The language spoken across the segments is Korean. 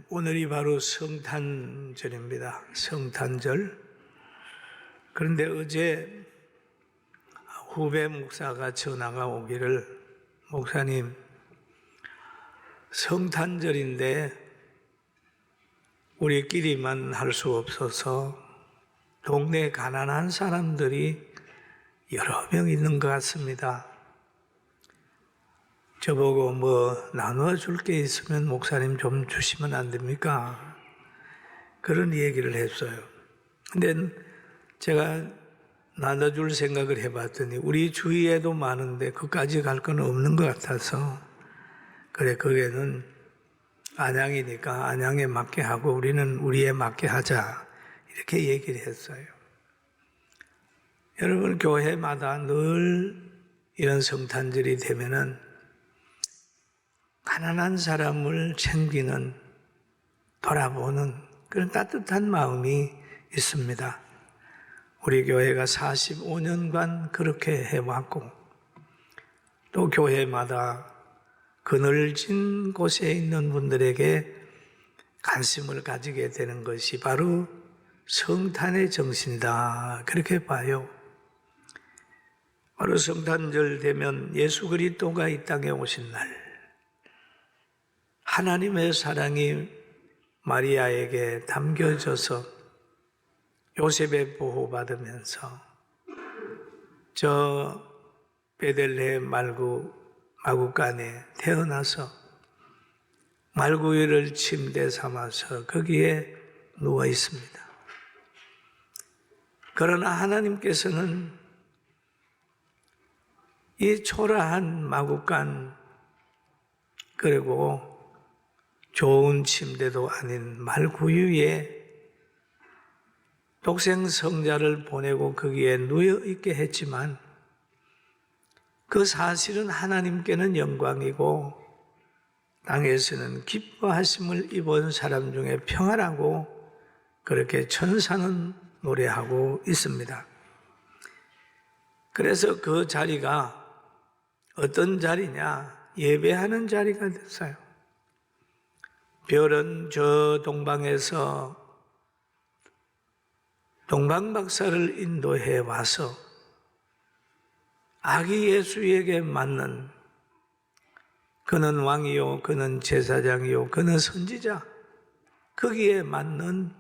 오늘이 바로 성탄절입니다. 성탄절. 그런데 어제 후배 목사가 전화가 오기를, 목사님, 성탄절인데 우리끼리만 할 수 없어서 동네 가난한 사람들이 여러 명 있는 것 같습니다. 저보고 나누어 줄 게 있으면 목사님 좀 주시면 안 됩니까? 그런 얘기를 했어요. 근데 제가 나눠줄 생각을 해봤더니 우리 주위에도 많은데 그까지 갈 건 없는 것 같아서, 그래, 거기에는 안양이니까 안양에 맞게 하고 우리는 우리에 맞게 하자, 이렇게 얘기를 했어요. 여러분, 교회마다 늘 이런 성탄절이 되면은 가난한 사람을 챙기는, 돌아보는 그런 따뜻한 마음이 있습니다. 우리 교회가 45년간 그렇게 해왔고, 또 교회마다 그늘진 곳에 있는 분들에게 관심을 가지게 되는 것이 바로 성탄의 정신이다, 그렇게 봐요. 바로 성탄절 되면 예수 그리스도가 이 땅에 오신 날, 하나님의 사랑이 마리아에게 담겨져서 요셉의 보호받으면서 저 베들레헴 마구간에 태어나서 말구유를 침대 삼아서 거기에 누워 있습니다. 그러나 하나님께서는 이 초라한 마구간, 그리고 좋은 침대도 아닌 말구유에 독생 성자를 보내고 거기에 누워 있게 했지만, 그 사실은 하나님께는 영광이고 땅에서는 기뻐하심을 입은 사람 중에 평화라고 그렇게 천사는 노래하고 있습니다. 그래서 그 자리가 어떤 자리냐? 예배하는 자리가 됐어요. 별은 저 동방에서 동방박사를 인도해 와서 아기 예수에게 맞는, 그는 왕이요, 그는 제사장이요, 그는 선지자, 거기에 맞는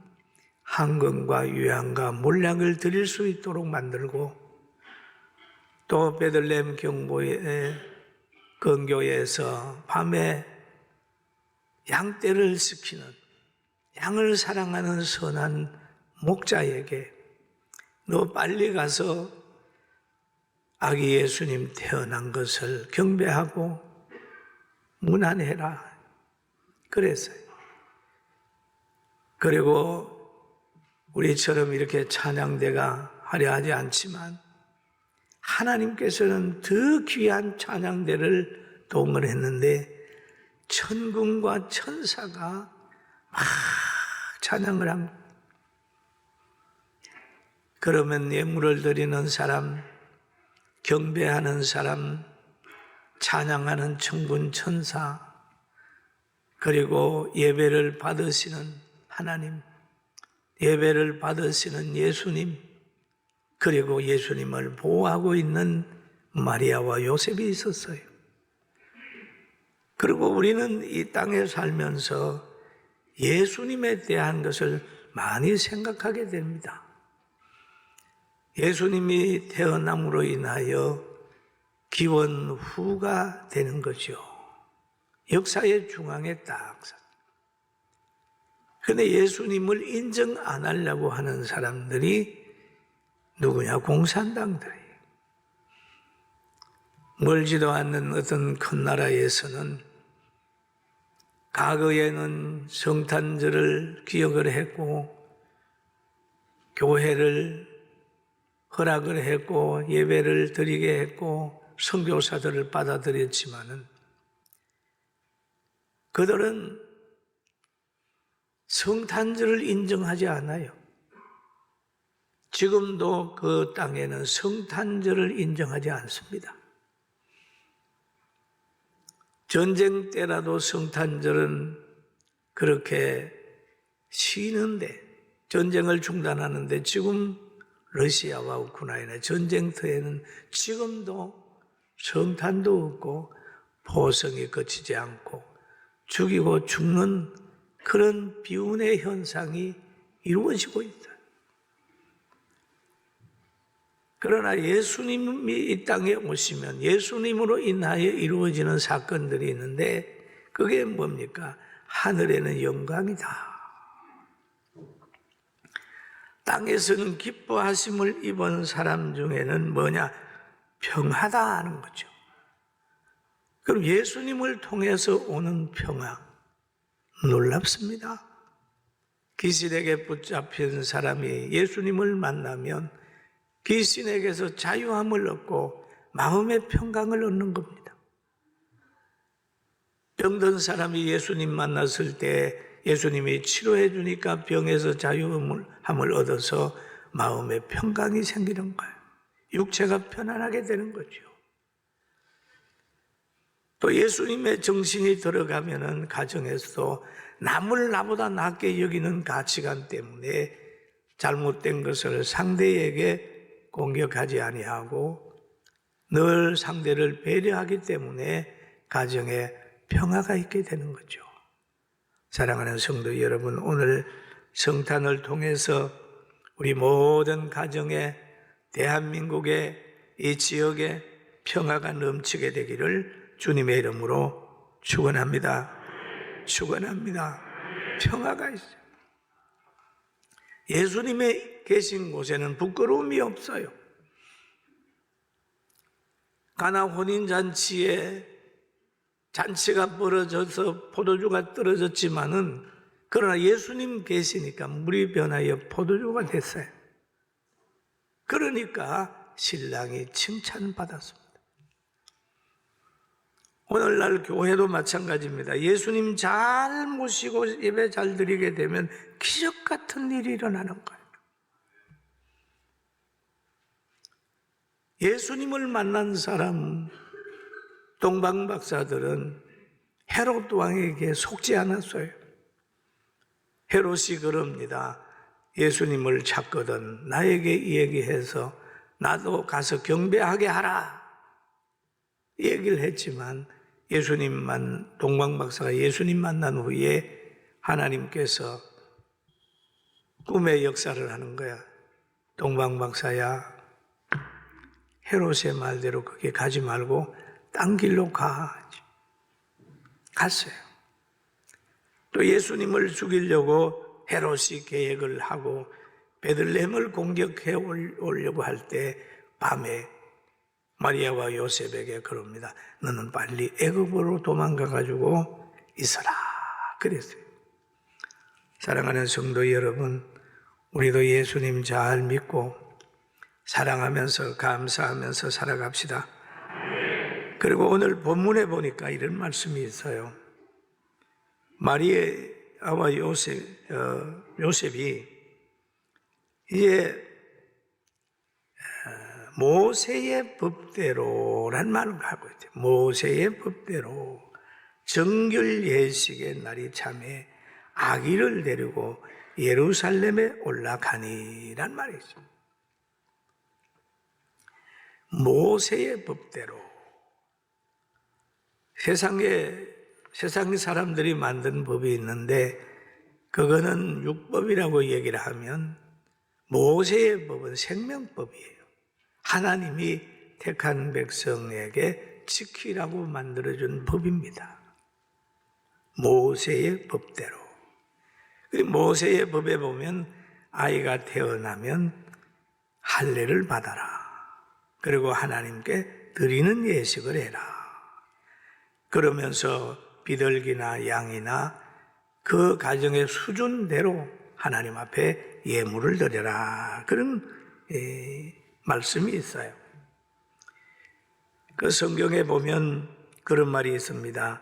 한금과 유향과 몰약을 드릴 수 있도록 만들고, 또 베들레헴 경보의 근교에서 밤에 양떼를 지키는, 양을 사랑하는 선한 목자에게 너 빨리 가서 아기 예수님 태어난 것을 경배하고 문안해라, 그랬어요. 그리고 우리처럼 이렇게 찬양대가 화려하지 않지만 하나님께서는 더 귀한 찬양대를 동원했는데 천군과 천사가 막 찬양을 합니다. 그러면 예물을 드리는 사람, 경배하는 사람, 찬양하는 천군 천사, 그리고 예배를 받으시는 하나님, 예배를 받으시는 예수님, 그리고 예수님을 보호하고 있는 마리아와 요셉이 있었어요. 그리고 우리는 이 땅에 살면서 예수님에 대한 것을 많이 생각하게 됩니다. 예수님이 태어남으로 인하여 기원후가 되는 거죠. 역사의 중앙에 딱. 그런데 예수님을 인정 안 하려고 하는 사람들이 누구냐? 공산당들이에요. 멀지도 않는 어떤 큰 나라에서는 과거에는 성탄절을 기억을 했고 교회를 허락을 했고 예배를 드리게 했고 선교사들을 받아들였지만은 그들은 성탄절을 인정하지 않아요. 지금도 그 땅에는 성탄절을 인정하지 않습니다. 전쟁 때라도 성탄절은 그렇게 쉬는데, 전쟁을 중단하는데, 지금 러시아와 우크라이나 전쟁터에는 지금도 성탄도 없고 포성이 거치지 않고 죽이고 죽는 그런 비운의 현상이 이루어지고 있다. 그러나 예수님이 이 땅에 오시면 예수님으로 인하여 이루어지는 사건들이 있는데, 그게 뭡니까? 하늘에는 영광이다. 땅에서는 기뻐하심을 입은 사람 중에는 뭐냐? 평화다 하는 거죠. 그럼 예수님을 통해서 오는 평화, 놀랍습니다. 귀신에게 붙잡힌 사람이 예수님을 만나면 귀신에게서 자유함을 얻고 마음의 평강을 얻는 겁니다. 병든 사람이 예수님 만났을 때 예수님이 치료해 주니까 병에서 자유함을 얻어서 마음의 평강이 생기는 거예요. 육체가 편안하게 되는 거죠. 또 예수님의 정신이 들어가면은 가정에서도 남을 나보다 낫게 여기는 가치관 때문에 잘못된 것을 상대에게 공격하지 아니하고 늘 상대를 배려하기 때문에 가정에 평화가 있게 되는 거죠. 사랑하는 성도 여러분, 오늘 성탄을 통해서 우리 모든 가정에, 대한민국의 이 지역에 평화가 넘치게 되기를 주님의 이름으로 축원합니다. 축원합니다. 평화가 있어요. 예수님의 계신 곳에는 부끄러움이 없어요. 가나 혼인잔치에 잔치가 벌어져서 포도주가 떨어졌지만은, 그러나 예수님 계시니까 물이 변하여 포도주가 됐어요. 그러니까 신랑이 칭찬받았습니다. 오늘날 교회도 마찬가지입니다. 예수님 잘 모시고 예배 잘 드리게 되면 기적 같은 일이 일어나는 거예요. 예수님을 만난 사람, 동방박사들은 헤롯 왕에게 속지 않았어요. 헤롯이 그럽니다. 예수님을 찾거든 나에게 얘기해서 나도 가서 경배하게 하라, 얘기를 했지만 동방박사가 예수님 만난 후에 하나님께서 꿈의 역사를 하는 거야. 동방박사야, 헤롯의 말대로 거기 가지 말고 딴 길로 가. 갔어요. 또 예수님을 죽이려고 헤롯이 계획을 하고 베들레헴을 공격해 오려고 할 때 밤에 마리아와 요셉에게 그럽니다. 너는 빨리 애굽으로 도망가가지고 있어라, 그랬어요. 사랑하는 성도 여러분, 우리도 예수님 잘 믿고 사랑하면서 감사하면서 살아갑시다. 그리고 오늘 본문에 보니까 이런 말씀이 있어요. 마리아와 요셉이 이제 모세의 법대로란 말을 하고 있대요. 모세의 법대로 정결 예식의 날이 참에 아기를 데리고 예루살렘에 올라가니란 말이 있습니다. 모세의 법대로 세상의 사람들이 만든 법이 있는데 그거는 율법이라고 얘기를 하면 모세의 법은 생명법이에요. 하나님이 택한 백성에게 지키라고 만들어준 법입니다. 모세의 법대로. 모세의 법에 보면 아이가 태어나면 할례를 받아라. 그리고 하나님께 드리는 예식을 해라. 그러면서 비둘기나 양이나 그 가정의 수준대로 하나님 앞에 예물을 드려라. 그런 말씀이 있어요. 그 성경에 보면 그런 말이 있습니다.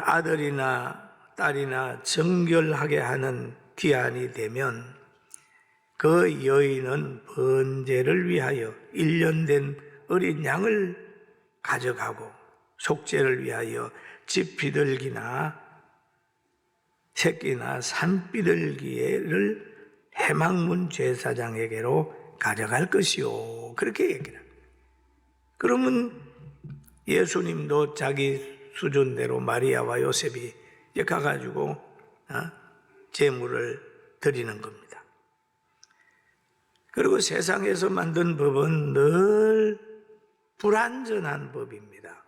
아들이나 딸이나 정결하게 하는 기한이 되면 그 여인은 번제를 위하여 1년 된 어린 양을 가져가고 속죄를 위하여 집 비둘기나 새끼나 산 비둘기를 해망문 제사장에게로 가져갈 것이요. 그렇게 얘기를 합니다. 그러면 예수님도 자기 수준대로 마리아와 요셉이 이제 가가지고 제물을 드리는 겁니다. 그리고 세상에서 만든 법은 늘 불완전한 법입니다.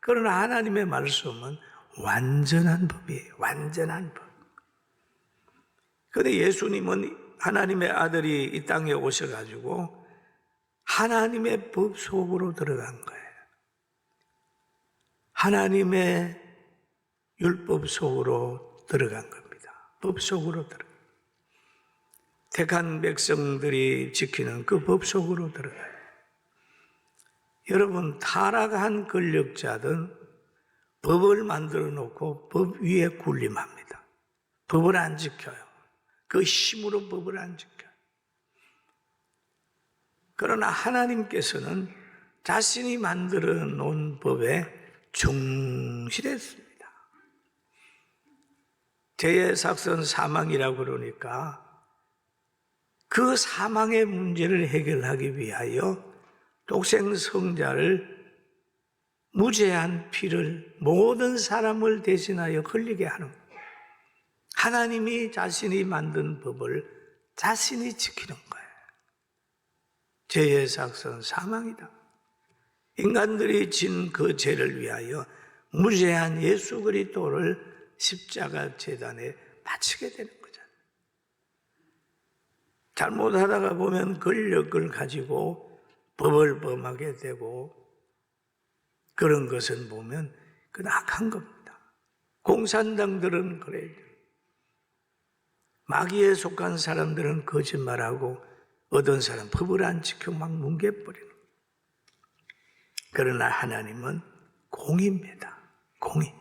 그러나 하나님의 말씀은 완전한 법이에요. 완전한 법. 그런데 예수님은 하나님의 아들이 이 땅에 오셔가지고 하나님의 법 속으로 들어간 거예요. 하나님의 율법 속으로 들어간 겁니다. 법 속으로 들어간 거예요. 택한 백성들이 지키는 그 법 속으로 들어가요. 여러분, 타락한 권력자든 법을 만들어 놓고 법 위에 군림합니다. 법을 안 지켜요. 그 힘으로 법을 안 지켜요. 그러나 하나님께서는 자신이 만들어 놓은 법에 충실했습니다. 죄의 삭선 사망이라고 그러니까 그 사망의 문제를 해결하기 위하여 독생 성자를 무죄한 피를 모든 사람을 대신하여 흘리게 하는 거예요. 하나님이 자신이 만든 법을 자신이 지키는 거예요. 죄의 삭선 사망이다. 인간들이 진 그 죄를 위하여 무죄한 예수 그리스도를 십자가 제단에 바치게 되는 거잖아요. 잘못하다가 보면 권력을 가지고 법을 범하게 되고 그런 것은 보면 그 악한 겁니다. 공산당들은 그래요. 마귀에 속한 사람들은 거짓말하고 어떤 사람 법을 안 지켜 막 뭉개버리는 거예요. 그러나 하나님은 공의입니다. 공의.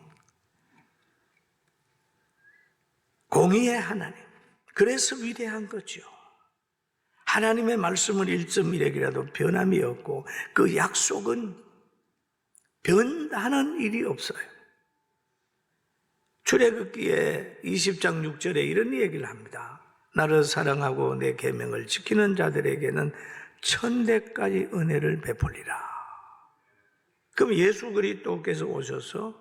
공의의 하나님. 그래서 위대한 거죠. 하나님의 말씀은 1.1핵이라도 변함이 없고 그 약속은 변하는 일이 없어요. 출애굽기에 20장 6절에 이런 얘기를 합니다. 나를 사랑하고 내 계명을 지키는 자들에게는 1000대까지 은혜를 베풀리라. 그럼 예수 그리스도께서 오셔서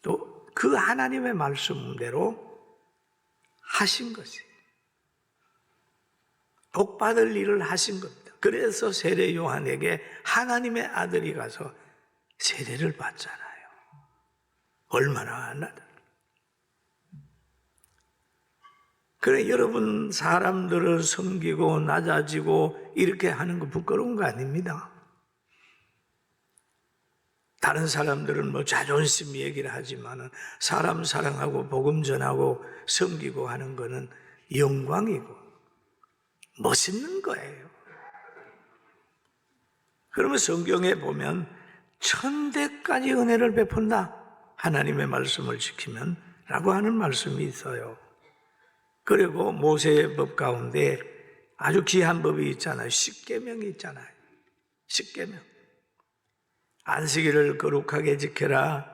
또 그 하나님의 말씀대로 하신 것이에요. 복받을 일을 하신 겁니다. 그래서 세례 요한에게 하나님의 아들이 가서 세례를 받잖아요. 얼마나 하나다. 그래, 여러분 사람들을 섬기고 낮아지고 이렇게 하는 거 부끄러운 거 아닙니다. 다른 사람들은 뭐 자존심 얘기를 하지만은 사람 사랑하고 복음 전하고 섬기고 하는 거는 영광이고 멋있는 거예요. 그러면 성경에 보면 1000대까지 은혜를 베푼다. 하나님의 말씀을 지키면 라고 하는 말씀이 있어요. 그리고 모세의 법 가운데 아주 귀한 법이 있잖아요. 십계명이 있잖아요. 십계명. 안식일을 거룩하게 지켜라.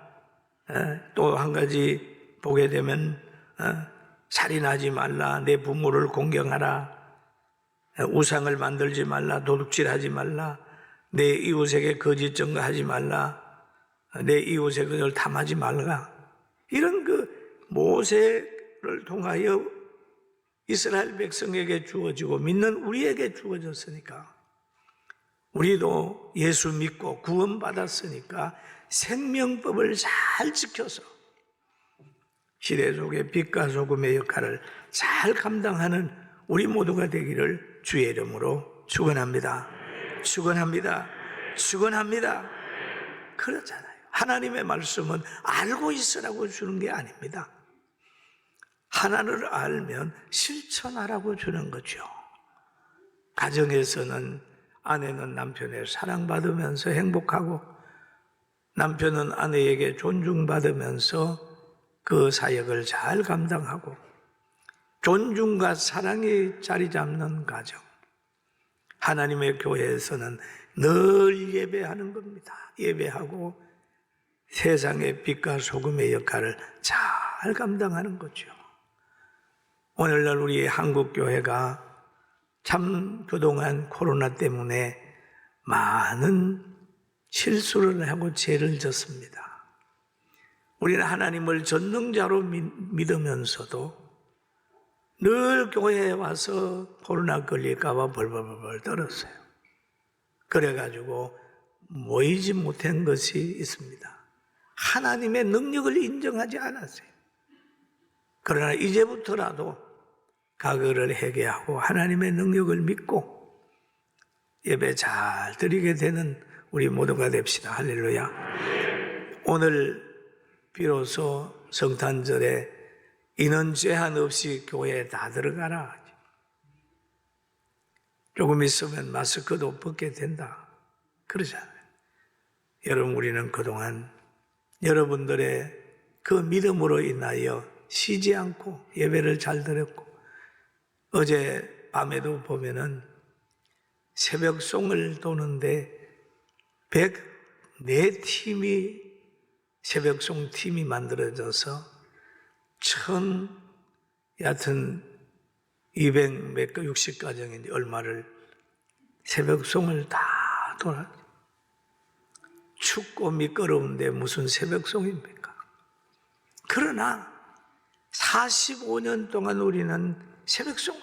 또 한 가지 보게 되면 살인하지 말라. 내 부모를 공경하라. 우상을 만들지 말라. 도둑질하지 말라. 내 이웃에게 거짓 증거하지 말라. 내 이웃의 것을 탐하지 말라. 이런 그 모세를 통하여 이스라엘 백성에게 주어지고 믿는 우리에게 주어졌으니까 우리도 예수 믿고 구원받았으니까 생명법을 잘 지켜서 시대 속의 빛과 소금의 역할을 잘 감당하는 우리 모두가 되기를 주의 이름으로 축원합니다. 축원합니다. 축원합니다. 그렇잖아요. 하나님의 말씀은 알고 있으라고 주는 게 아닙니다. 하나를 알면 실천하라고 주는 거죠. 가정에서는 아내는 남편의 사랑받으면서 행복하고 남편은 아내에게 존중받으면서 그 사역을 잘 감당하고 존중과 사랑이 자리 잡는 가정. 하나님의 교회에서는 늘 예배하는 겁니다. 예배하고 세상의 빛과 소금의 역할을 잘 감당하는 거죠. 오늘날 우리 한국교회가 참 그동안 코로나 때문에 많은 실수를 하고 죄를 졌습니다. 우리는 하나님을 전능자로 믿으면서도 늘 교회에 와서 코로나 걸릴까 봐 벌벌벌 떨었어요. 그래가지고 모이지 못한 것이 있습니다. 하나님의 능력을 인정하지 않았어요. 그러나 이제부터라도 과거를 회개하고 하나님의 능력을 믿고 예배 잘 드리게 되는 우리 모두가 됩시다. 할렐루야. 오늘 비로소 성탄절에 인원 제한 없이 교회에 다 들어가라. 조금 있으면 마스크도 벗게 된다. 그러잖아요. 여러분, 우리는 그동안 여러분들의 그 믿음으로 인하여 쉬지 않고 예배를 잘 드렸고, 어제 밤에도 보면은 새벽송을 도는데 104팀이 새벽송 팀이 만들어져서 여하튼 260가정인데 얼마를 새벽송을 다 돌아. 춥고 미끄러운데 무슨 새벽송입니까? 그러나 45년 동안 우리는 새벽송을,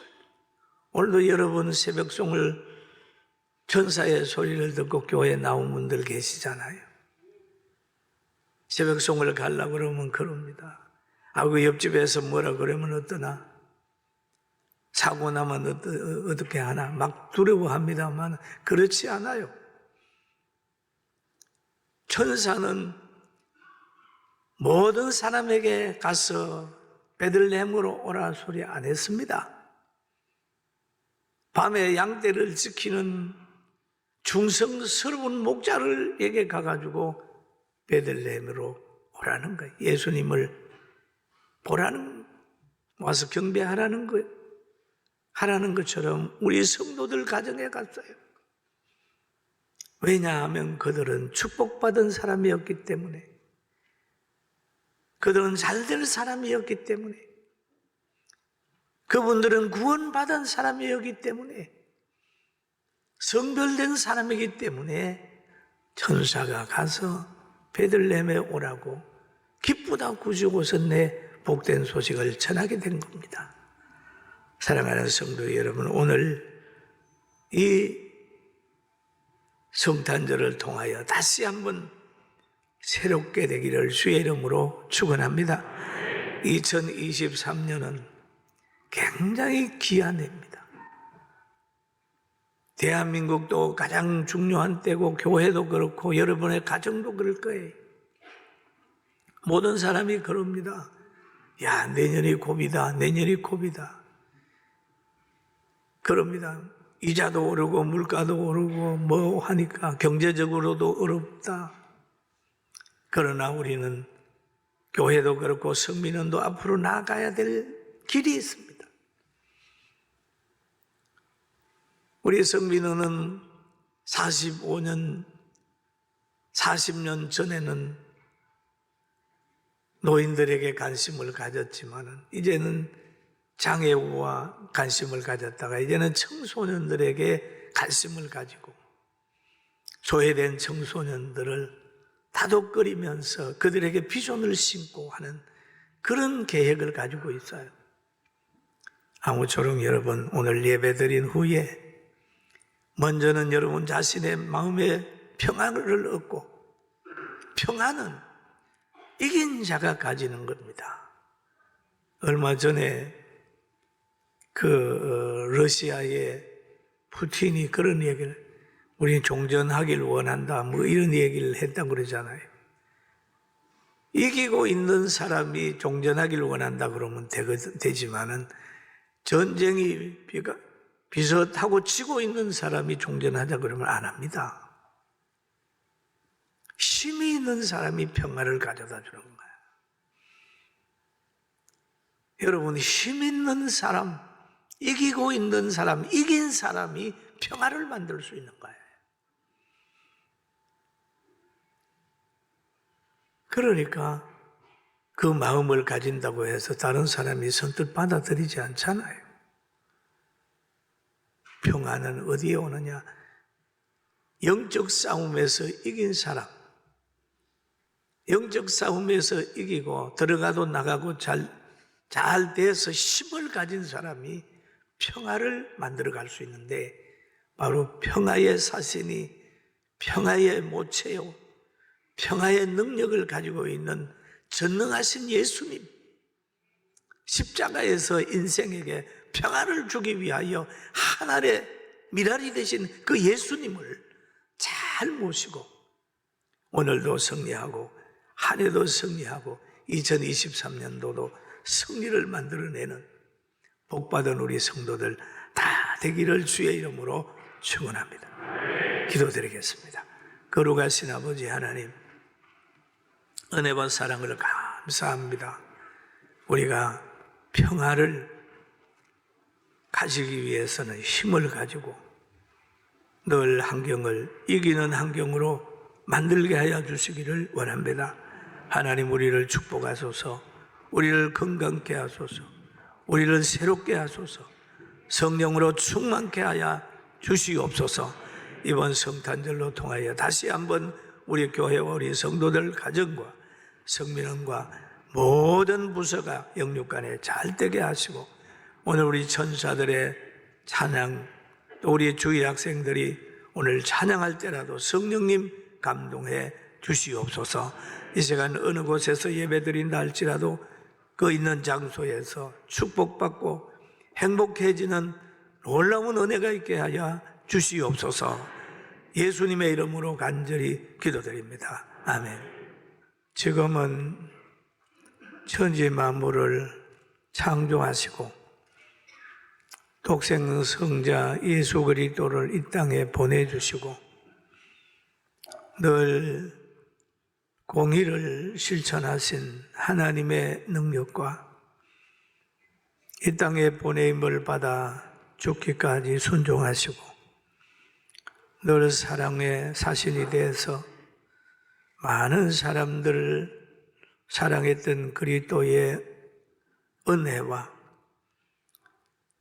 오늘도 여러분 새벽송을 천사의 소리를 듣고 교회에 나온 분들 계시잖아요. 새벽송을 가려고 그러면 그럽니다. 그 옆집에서 뭐라 그러면 어떠나? 사고 나면 어떻게 하나? 막 두려워합니다만 그렇지 않아요. 천사는 모든 사람에게 가서 베들레헴으로 오라 소리 안 했습니다. 밤에 양떼를 지키는 중성스러운 목자를에게 가가지고 베들레헴으로 오라는 거예요. 예수님을 보라는, 와서 경배하라는 거예요. 하라는 것처럼 우리 성도들 가정에 갔어요. 왜냐하면 그들은 축복받은 사람이었기 때문에, 그들은 잘될 사람이었기 때문에, 그분들은 구원받은 사람이었기 때문에, 성별된 사람이기 때문에 천사가 가서 베들레헴에 오라고 기쁘다 구주고서 내 복된 소식을 전하게 된 겁니다. 사랑하는 성도 여러분, 오늘 이 성탄절을 통하여 다시 한번 새롭게 되기를 주의 이름으로 축원합니다. 2023년은 굉장히 귀한 해입니다. 대한민국도 가장 중요한 때고 교회도 그렇고 여러분의 가정도 그럴 거예요. 모든 사람이 그럽니다. 야, 내년이 고비다. 내년이 고비다. 그럽니다. 이자도 오르고 물가도 오르고 뭐 하니까 경제적으로도 어렵다. 그러나 우리는 교회도 그렇고 성민원도 앞으로 나아가야 될 길이 있습니다. 우리 성민원은 40년 전에는 노인들에게 관심을 가졌지만 이제는 장애우와 관심을 가졌다가 이제는 청소년들에게 관심을 가지고 소외된 청소년들을 다독거리면서 그들에게 비전을 심고 하는 그런 계획을 가지고 있어요. 아무쪼록 여러분, 오늘 예배드린 후에 먼저는 여러분 자신의 마음에 평안을 얻고, 평안은 이긴 자가 가지는 겁니다. 얼마 전에 러시아의 푸틴이 그런 얘기를, 우리는 종전하길 원한다, 뭐 이런 얘기를 했다고 그러잖아요. 이기고 있는 사람이 종전하길 원한다 그러면 되지만은 전쟁이 비슷하고 지고 있는 사람이 종전하자 그러면 안 합니다. 힘이 있는 사람이 평화를 가져다 주는 거예요. 여러분, 힘 있는 사람, 이기고 있는 사람, 이긴 사람이 평화를 만들 수 있는 거예요. 그러니까 그 마음을 가진다고 해서 다른 사람이 선뜻 받아들이지 않잖아요. 평안은 어디에 오느냐? 영적 싸움에서 이긴 사람, 영적 싸움에서 이기고 들어가도 나가고 잘 돼서 힘을 가진 사람이 평화를 만들어갈 수 있는데, 바로 평화의 사신이, 평화의 모체요, 평화의 능력을 가지고 있는 전능하신 예수님, 십자가에서 인생에게 평화를 주기 위하여 하늘의 미랄이 되신 그 예수님을 잘 모시고 오늘도 승리하고 한 해도 승리하고 2023년도도 승리를 만들어내는 복받은 우리 성도들 다 되기를 주의 이름으로 축원합니다. 기도드리겠습니다. 거룩하신 아버지 하나님, 은혜와 사랑을 감사합니다. 우리가 평화를 가지기 위해서는 힘을 가지고 늘 환경을 이기는 환경으로 만들게 하여 주시기를 원합니다. 하나님, 우리를 축복하소서, 우리를 건강케 하소서, 우리를 새롭게 하소서, 성령으로 충만케 하여 주시옵소서. 이번 성탄절로 통하여 다시 한번 우리 교회와 우리 성도들 가정과 성민원과 모든 부서가 영육간에 잘 되게 하시고, 오늘 우리 천사들의 찬양, 또 우리 주일 학생들이 오늘 찬양할 때라도 성령님 감동해 주시옵소서. 이 시간 어느 곳에서 예배드린다 할지라도 그 있는 장소에서 축복받고 행복해지는 놀라운 은혜가 있게 하여 주시옵소서. 예수님의 이름으로 간절히 기도드립니다. 아멘. 지금은 천지 만물을 창조하시고 독생 성자 예수 그리스도를 이 땅에 보내주시고 늘 공의를 실천하신 하나님의 능력과 이 땅에 보내임을 받아 죽기까지 순종하시고 늘 사랑의 사신이 되어서 많은 사람들을 사랑했던 그리스도의 은혜와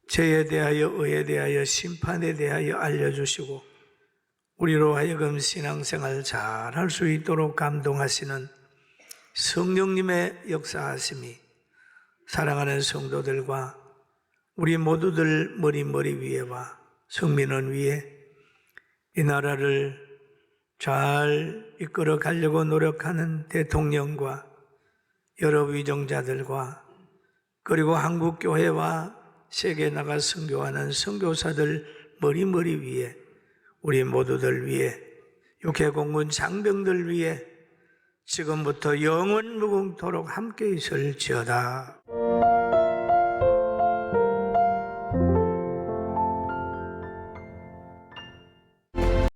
죄에 대하여 의에 대하여 심판에 대하여 알려주시고 우리로 하여금 신앙생활 잘 할 수 있도록 감동하시는 성령님의 역사하심이 사랑하는 성도들과 우리 모두들 머리 위에와 성민원 위에 이 나라를 잘 이끌어 가려고 노력하는 대통령과 여러 위정자들과 그리고 한국교회와 세계 나가 선교하는 선교사들 머리 위에 우리 모두들 위에 육해공군 장병들 위에 지금부터 영원 무궁토록 함께 있을지어다.